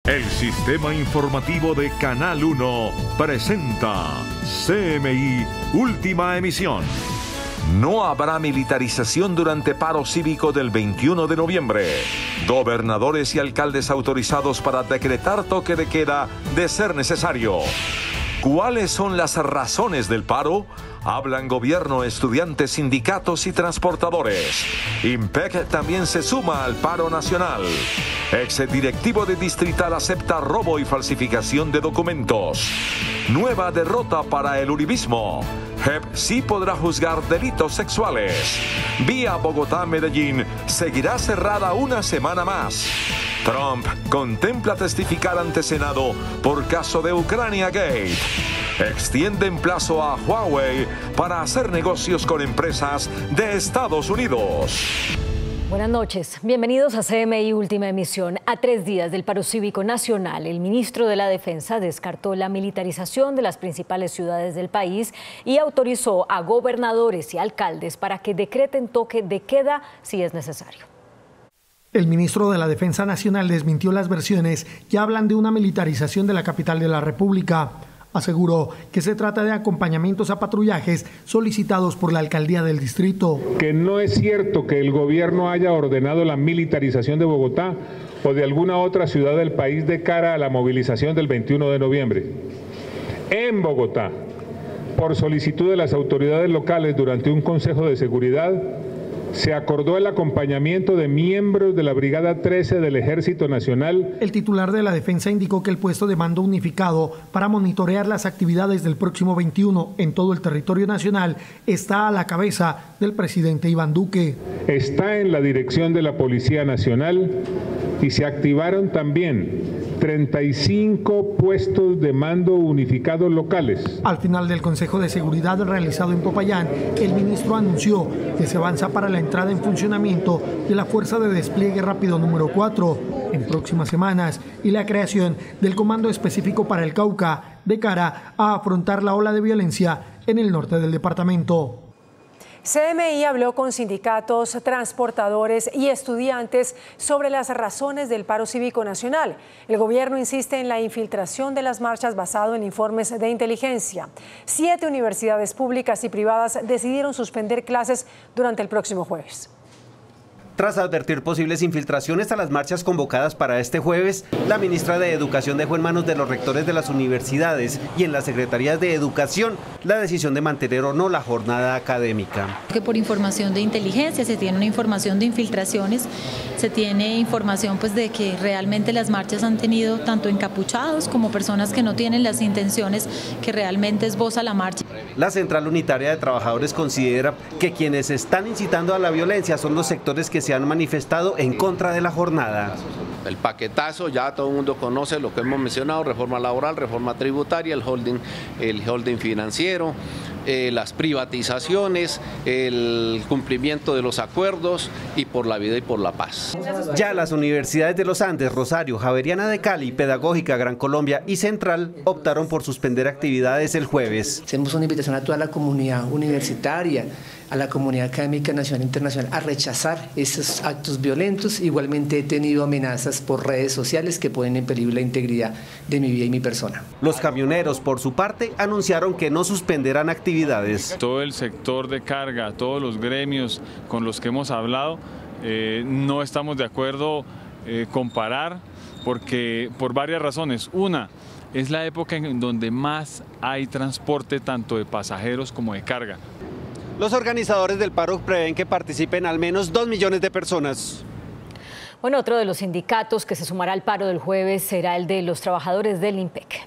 El sistema informativo de Canal 1 presenta CMI Última Emisión. No habrá militarización durante paro cívico del 21 de noviembre. Gobernadores y alcaldes autorizados para decretar toque de queda de ser necesario. ¿Cuáles son las razones del paro? Hablan gobierno, estudiantes, sindicatos y transportadores. IMPEC también se suma al paro nacional. Exdirectivo de Distrital acepta robo y falsificación de documentos. Nueva derrota para el uribismo. JEP sí podrá juzgar delitos sexuales. Vía Bogotá-Medellín seguirá cerrada una semana más. Trump contempla testificar ante Senado por caso de Ucrania Gate. Extienden plazo a Huawei para hacer negocios con empresas de Estados Unidos. Buenas noches, bienvenidos a CMI Última Emisión. A 3 días del paro cívico nacional, el ministro de la Defensa descartó la militarización de las principales ciudades del país y autorizó a gobernadores y alcaldes para que decreten toque de queda si es necesario. El ministro de la Defensa Nacional desmintió las versiones que hablan de una militarización de la capital de la República. Aseguró que se trata de acompañamientos a patrullajes solicitados por la alcaldía del distrito. Que no es cierto que el gobierno haya ordenado la militarización de Bogotá o de alguna otra ciudad del país de cara a la movilización del 21 de noviembre. En Bogotá, por solicitud de las autoridades locales durante un consejo de seguridad, se acordó el acompañamiento de miembros de la Brigada 13 del Ejército Nacional. El titular de la Defensa indicó que el puesto de mando unificado para monitorear las actividades del próximo 21 en todo el territorio nacional está a la cabeza del presidente Iván Duque. Está en la dirección de la Policía Nacional y se activaron también 35 puestos de mando unificados locales. Al final del Consejo de Seguridad realizado en Popayán, el ministro anunció que se avanza para la entrada en funcionamiento de la Fuerza de Despliegue Rápido número 4 en próximas semanas y la creación del Comando Específico para el Cauca de cara a afrontar la ola de violencia en el norte del departamento. CMI habló con sindicatos, transportadores y estudiantes sobre las razones del paro cívico nacional. El gobierno insiste en la infiltración de las marchas basado en informes de inteligencia. 7 universidades públicas y privadas decidieron suspender clases durante el próximo jueves. Tras advertir posibles infiltraciones a las marchas convocadas para este jueves, la ministra de Educación dejó en manos de los rectores de las universidades y en las secretarías de Educación la decisión de mantener o no la jornada académica. Que por información de inteligencia se tiene una información de infiltraciones, se tiene información pues de que realmente las marchas han tenido tanto encapuchados como personas que no tienen las intenciones que realmente esboza la marcha. La Central Unitaria de Trabajadores considera que quienes están incitando a la violencia son los sectores que se han manifestado en contra de la jornada. El paquetazo, ya todo el mundo conoce lo que hemos mencionado: reforma laboral, reforma tributaria, el holding financiero, las privatizaciones, el cumplimiento de los acuerdos y por la vida y por la paz. Ya las universidades de los Andes, Rosario, Javeriana de Cali, Pedagógica, Gran Colombia y Central optaron por suspender actividades el jueves. Hacemos una invitación a toda la comunidad universitaria, a la comunidad académica nacional e internacional a rechazar estos actos violentos. Igualmente he tenido amenazas por redes sociales que ponen en peligro la integridad de mi vida y mi persona. Los camioneros, por su parte, anunciaron que no suspenderán actividades. Todo el sector de carga, todos los gremios con los que hemos hablado, no estamos de acuerdo con parar, porque por varias razones. Una, es la época en donde más hay transporte tanto de pasajeros como de carga. Los organizadores del paro prevén que participen al menos 2 millones de personas. Bueno, otro de los sindicatos que se sumará al paro del jueves será el de los trabajadores del IMPEC.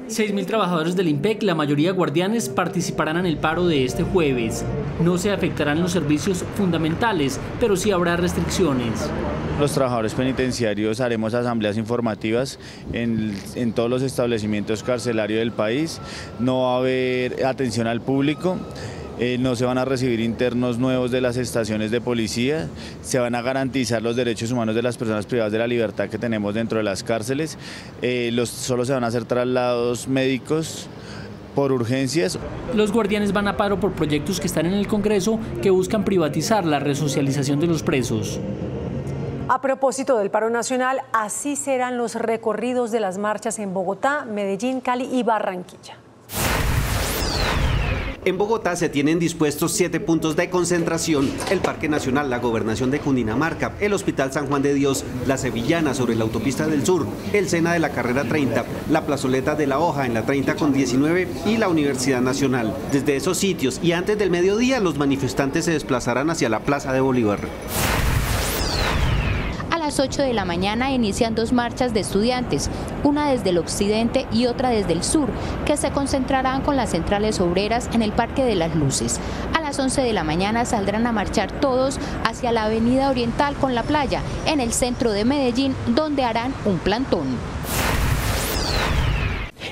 6.000 trabajadores del IMPEC, la mayoría guardianes, participarán en el paro de este jueves. No se afectarán los servicios fundamentales, pero sí habrá restricciones. Los trabajadores penitenciarios haremos asambleas informativas en todos los establecimientos carcelarios del país. No va a haber atención al público. No se van a recibir internos nuevos de las estaciones de policía, se van a garantizar los derechos humanos de las personas privadas de la libertad que tenemos dentro de las cárceles, solo se van a hacer traslados médicos por urgencias. Los guardianes van a paro por proyectos que están en el Congreso que buscan privatizar la resocialización de los presos. A propósito del paro nacional, así serán los recorridos de las marchas en Bogotá, Medellín, Cali y Barranquilla. En Bogotá se tienen dispuestos 7 puntos de concentración: el Parque Nacional, la Gobernación de Cundinamarca, el Hospital San Juan de Dios, la Sevillana sobre la Autopista del Sur, el Sena de la Carrera 30, la Plazoleta de la Hoja en la 30 con 19 y la Universidad Nacional. Desde esos sitios y antes del mediodía, los manifestantes se desplazarán hacia la Plaza de Bolívar. A las 8 de la mañana inician 2 marchas de estudiantes, una desde el occidente y otra desde el sur, que se concentrarán con las centrales obreras en el Parque de las Luces. A las 11 de la mañana saldrán a marchar todos hacia la Avenida Oriental con la playa, en el centro de Medellín, donde harán un plantón.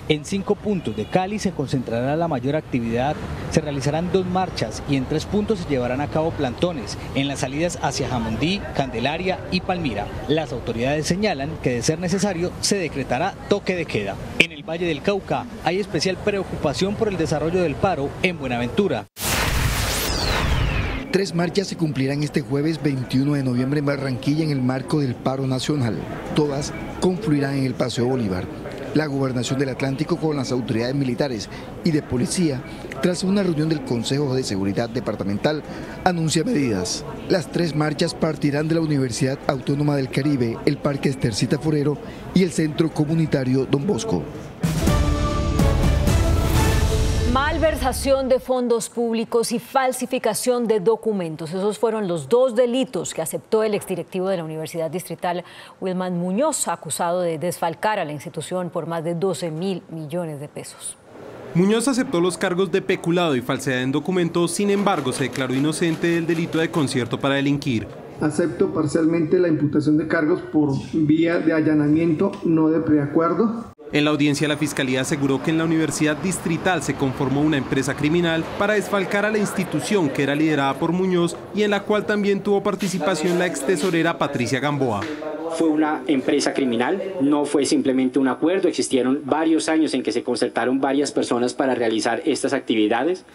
En 5 puntos de Cali se concentrará la mayor actividad, se realizarán 2 marchas y en 3 puntos se llevarán a cabo plantones, en las salidas hacia Jamundí, Candelaria y Palmira. Las autoridades señalan que de ser necesario se decretará toque de queda. En el Valle del Cauca hay especial preocupación por el desarrollo del paro en Buenaventura. 3 marchas se cumplirán este jueves 21 de noviembre en Barranquilla en el marco del paro nacional. Todas confluirán en el Paseo Bolívar. La Gobernación del Atlántico con las autoridades militares y de policía, tras una reunión del Consejo de Seguridad Departamental, anuncia medidas. Las 3 marchas partirán de la Universidad Autónoma del Caribe, el Parque Estercita Forero y el Centro Comunitario Don Bosco. Malversación de fondos públicos y falsificación de documentos. Esos fueron los 2 delitos que aceptó el exdirectivo de la Universidad Distrital, Wilman Muñoz, acusado de desfalcar a la institución por más de 12.000 millones de pesos. Muñoz aceptó los cargos de peculado y falsedad en documentos, sin embargo, se declaró inocente del delito de concierto para delinquir. Acepto parcialmente la imputación de cargos por vía de allanamiento, no de preacuerdo. En la audiencia, la Fiscalía aseguró que en la Universidad Distrital se conformó una empresa criminal para desfalcar a la institución que era liderada por Muñoz y en la cual también tuvo participación la ex tesorera Patricia Gamboa. Fue una empresa criminal, no fue simplemente un acuerdo, existieron varios años en que se concertaron varias personas para realizar estas actividades.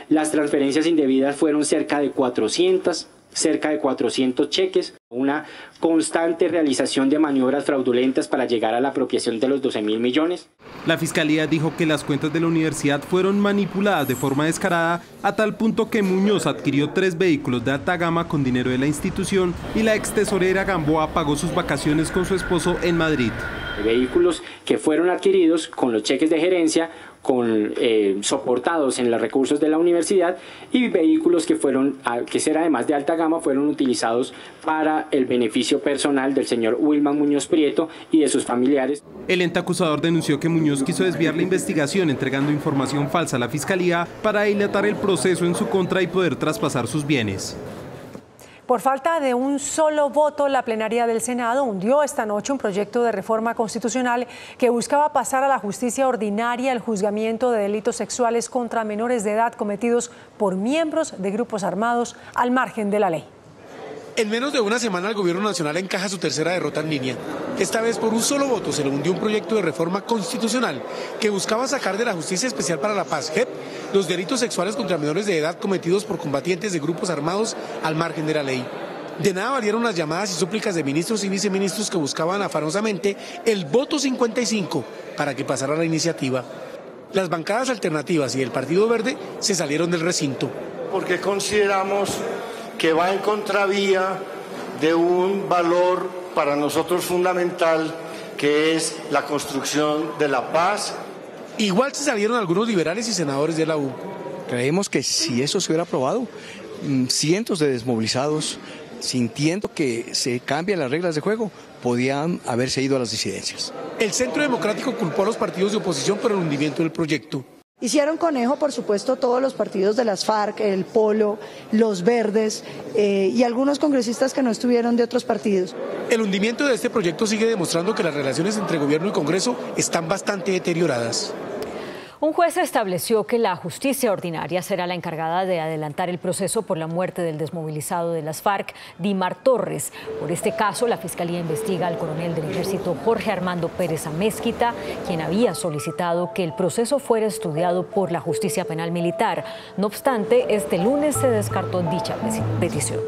Las transferencias indebidas fueron cerca de 400 cheques, una constante realización de maniobras fraudulentas para llegar a la apropiación de los 12.000 millones. La Fiscalía dijo que las cuentas de la universidad fueron manipuladas de forma descarada a tal punto que Muñoz adquirió 3 vehículos de alta gama con dinero de la institución y la ex tesorera Gamboa pagó sus vacaciones con su esposo en Madrid. Vehículos que fueron adquiridos con los cheques de gerencia, soportados en los recursos de la universidad, y vehículos que ser además de alta gama fueron utilizados para el beneficio personal del señor Wilman Muñoz Prieto y de sus familiares. El ente acusador denunció que Muñoz quiso desviar la investigación entregando información falsa a la Fiscalía para dilatar el proceso en su contra y poder traspasar sus bienes. Por falta de un solo voto, la plenaria del Senado hundió esta noche un proyecto de reforma constitucional que buscaba pasar a la justicia ordinaria el juzgamiento de delitos sexuales contra menores de edad cometidos por miembros de grupos armados al margen de la ley. En menos de una semana el gobierno nacional encaja su tercera derrota en línea. Esta vez por un solo voto se le hundió un proyecto de reforma constitucional que buscaba sacar de la Justicia Especial para la Paz, JEP, los delitos sexuales contra menores de edad cometidos por combatientes de grupos armados al margen de la ley. De nada valieron las llamadas y súplicas de ministros y viceministros que buscaban afanosamente el voto 55 para que pasara la iniciativa. Las bancadas alternativas y el Partido Verde se salieron del recinto. Porque consideramos que va en contravía de un valor para nosotros fundamental, que es la construcción de la paz. Igual se salieron algunos liberales y senadores de la U. Creemos que si eso se hubiera aprobado, cientos de desmovilizados, sintiendo que se cambian las reglas de juego, podían haberse ido a las disidencias. El Centro Democrático culpó a los partidos de oposición por el hundimiento del proyecto. Hicieron conejo, por supuesto, todos los partidos de las FARC, el Polo, los Verdes y algunos congresistas que no estuvieron de otros partidos. El hundimiento de este proyecto sigue demostrando que las relaciones entre gobierno y Congreso están bastante deterioradas. Un juez estableció que la justicia ordinaria será la encargada de adelantar el proceso por la muerte del desmovilizado de las FARC, Dimar Torres. Por este caso, la Fiscalía investiga al coronel del Ejército Jorge Armando Pérez Amézquita, quien había solicitado que el proceso fuera estudiado por la Justicia Penal Militar. No obstante, este lunes se descartó dicha petición.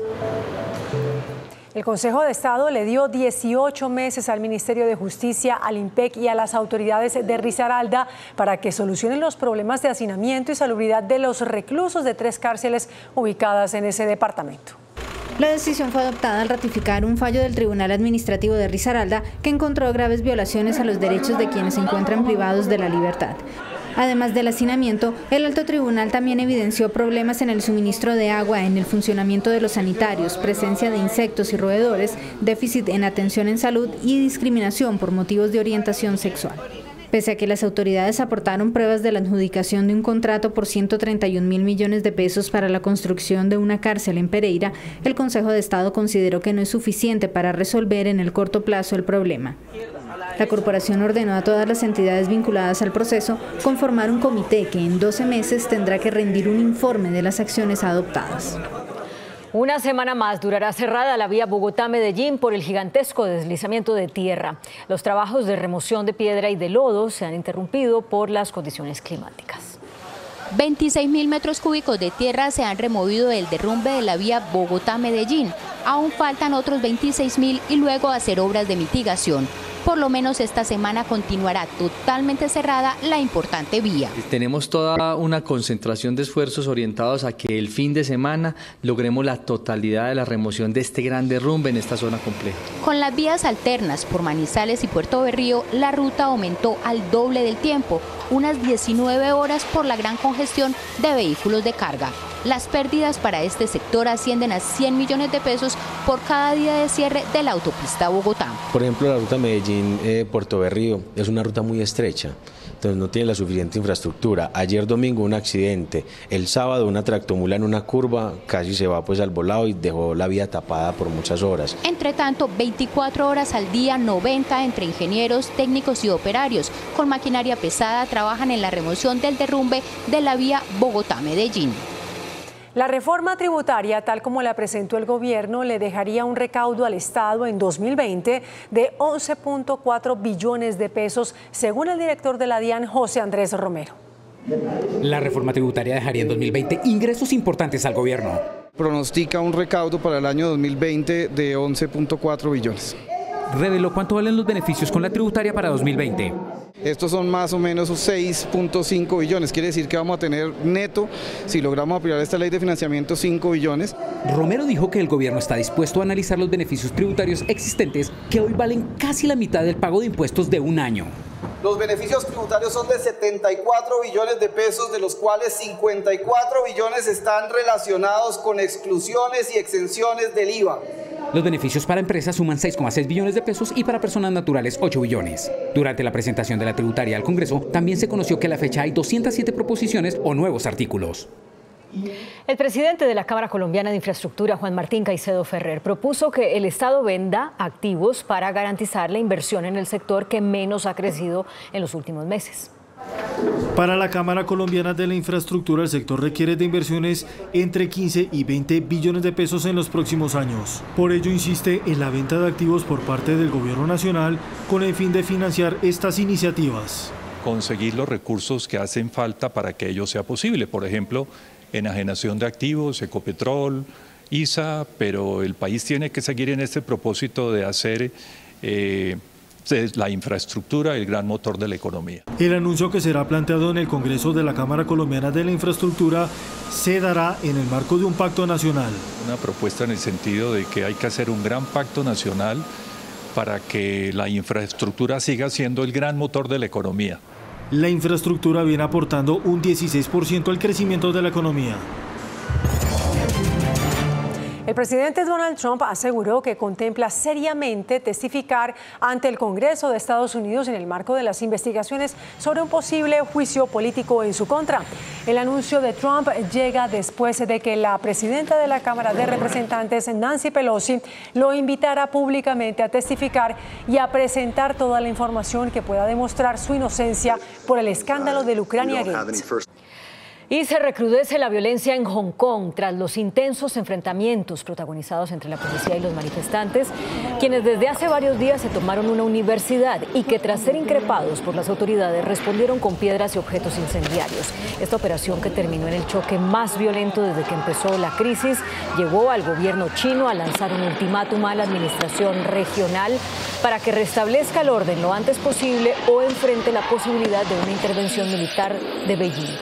El Consejo de Estado le dio 18 meses al Ministerio de Justicia, al IMPEC y a las autoridades de Risaralda para que solucionen los problemas de hacinamiento y salubridad de los reclusos de 3 cárceles ubicadas en ese departamento. La decisión fue adoptada al ratificar un fallo del Tribunal Administrativo de Risaralda que encontró graves violaciones a los derechos de quienes se encuentran privados de la libertad. Además del hacinamiento, el alto tribunal también evidenció problemas en el suministro de agua, en el funcionamiento de los sanitarios, presencia de insectos y roedores, déficit en atención en salud y discriminación por motivos de orientación sexual. Pese a que las autoridades aportaron pruebas de la adjudicación de un contrato por 131.000 millones de pesos para la construcción de una cárcel en Pereira, el Consejo de Estado consideró que no es suficiente para resolver en el corto plazo el problema. La corporación ordenó a todas las entidades vinculadas al proceso conformar un comité que en 12 meses tendrá que rendir un informe de las acciones adoptadas. Una semana más durará cerrada la vía Bogotá-Medellín por el gigantesco deslizamiento de tierra. Los trabajos de remoción de piedra y de lodo se han interrumpido por las condiciones climáticas. 26.000 metros cúbicos de tierra se han removido del derrumbe de la vía Bogotá-Medellín. Aún faltan otros 26.000 y luego hacer obras de mitigación. Por lo menos esta semana continuará totalmente cerrada la importante vía. Tenemos toda una concentración de esfuerzos orientados a que el fin de semana logremos la totalidad de la remoción de este gran derrumbe en esta zona compleja. Con las vías alternas por Manizales y Puerto Berrío, la ruta aumentó al doble del tiempo, unas 19 horas por la gran congestión de vehículos de carga. Las pérdidas para este sector ascienden a 100 millones de pesos por cada día de cierre de la autopista Bogotá. Por ejemplo, la ruta Medellín-Puerto Berrío es una ruta muy estrecha, entonces no tiene la suficiente infraestructura. Ayer domingo un accidente, el sábado una tractomula en una curva casi se va pues al volado y dejó la vía tapada por muchas horas. Entre tanto, 24 horas al día, 90 entre ingenieros, técnicos y operarios con maquinaria pesada trabajan en la remoción del derrumbe de la vía Bogotá-Medellín. La reforma tributaria, tal como la presentó el gobierno, le dejaría un recaudo al Estado en 2020 de 11.4 billones de pesos, según el director de la DIAN, José Andrés Romero. La reforma tributaria dejaría en 2020 ingresos importantes al gobierno. Pronostica un recaudo para el año 2020 de 11.4 billones. Reveló cuánto valen los beneficios con la tributaria para 2020. Estos son más o menos 6.5 billones, quiere decir que vamos a tener neto, si logramos aplicar esta ley de financiamiento, 5 billones. Romero dijo que el gobierno está dispuesto a analizar los beneficios tributarios existentes que hoy valen casi la mitad del pago de impuestos de un año. Los beneficios tributarios son de 74 billones de pesos, de los cuales 54 billones están relacionados con exclusiones y exenciones del IVA. Los beneficios para empresas suman 6,6 billones de pesos y para personas naturales 8 billones. Durante la presentación de la tributaria al Congreso, también se conoció que a la fecha hay 207 proposiciones o nuevos artículos. El presidente de la Cámara Colombiana de Infraestructura, Juan Martín Caicedo Ferrer, propuso que el Estado venda activos para garantizar la inversión en el sector que menos ha crecido en los últimos meses. Para la Cámara Colombiana de la Infraestructura, el sector requiere de inversiones entre 15 y 20 billones de pesos en los próximos años. Por ello, insiste en la venta de activos por parte del Gobierno Nacional con el fin de financiar estas iniciativas. Conseguir los recursos que hacen falta para que ello sea posible. Por ejemplo, enajenación de activos, Ecopetrol, ISA, pero el país tiene que seguir en este propósito de hacer la infraestructura el gran motor de la economía. El anuncio que será planteado en el Congreso de la Cámara Colombiana de la Infraestructura se dará en el marco de un pacto nacional. Una propuesta en el sentido de que hay que hacer un gran pacto nacional para que la infraestructura siga siendo el gran motor de la economía. La infraestructura viene aportando un 16% al crecimiento de la economía. El presidente Donald Trump aseguró que contempla seriamente testificar ante el Congreso de Estados Unidos en el marco de las investigaciones sobre un posible juicio político en su contra. El anuncio de Trump llega después de que la presidenta de la Cámara de Representantes, Nancy Pelosi, lo invitara públicamente a testificar y a presentar toda la información que pueda demostrar su inocencia por el escándalo del Ucrania Gate. Y se recrudece la violencia en Hong Kong tras los intensos enfrentamientos protagonizados entre la policía y los manifestantes, quienes desde hace varios días se tomaron una universidad y que tras ser increpados por las autoridades respondieron con piedras y objetos incendiarios. Esta operación, que terminó en el choque más violento desde que empezó la crisis, llevó al gobierno chino a lanzar un ultimátum a la administración regional para que restablezca el orden lo antes posible o enfrente la posibilidad de una intervención militar de Beijing.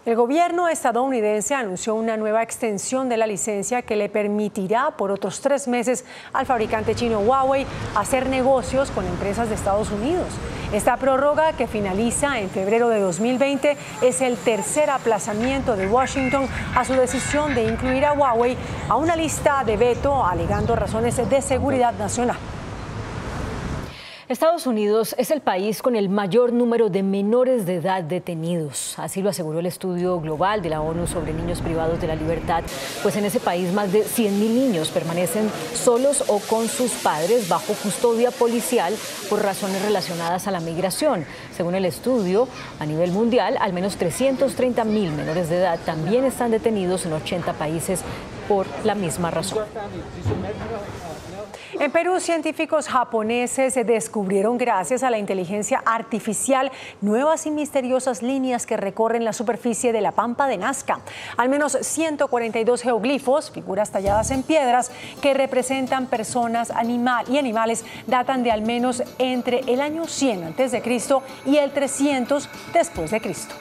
El gobierno estadounidense anunció una nueva extensión de la licencia que le permitirá por otros 3 meses al fabricante chino Huawei hacer negocios con empresas de Estados Unidos. Esta prórroga, que finaliza en febrero de 2020, es el tercer aplazamiento de Washington a su decisión de incluir a Huawei a una lista de veto, alegando razones de seguridad nacional. Estados Unidos es el país con el mayor número de menores de edad detenidos. Así lo aseguró el estudio global de la ONU sobre niños privados de la libertad, pues en ese país más de 100.000 niños permanecen solos o con sus padres bajo custodia policial por razones relacionadas a la migración. Según el estudio, a nivel mundial, al menos 330.000 menores de edad también están detenidos en 80 países por la misma razón. En Perú, científicos japoneses descubrieron, gracias a la inteligencia artificial, nuevas y misteriosas líneas que recorren la superficie de la pampa de Nazca. Al menos 142 geoglifos, figuras talladas en piedras, que representan personas y animales, datan de al menos entre el año 100 a.C. y el 300 después de Cristo.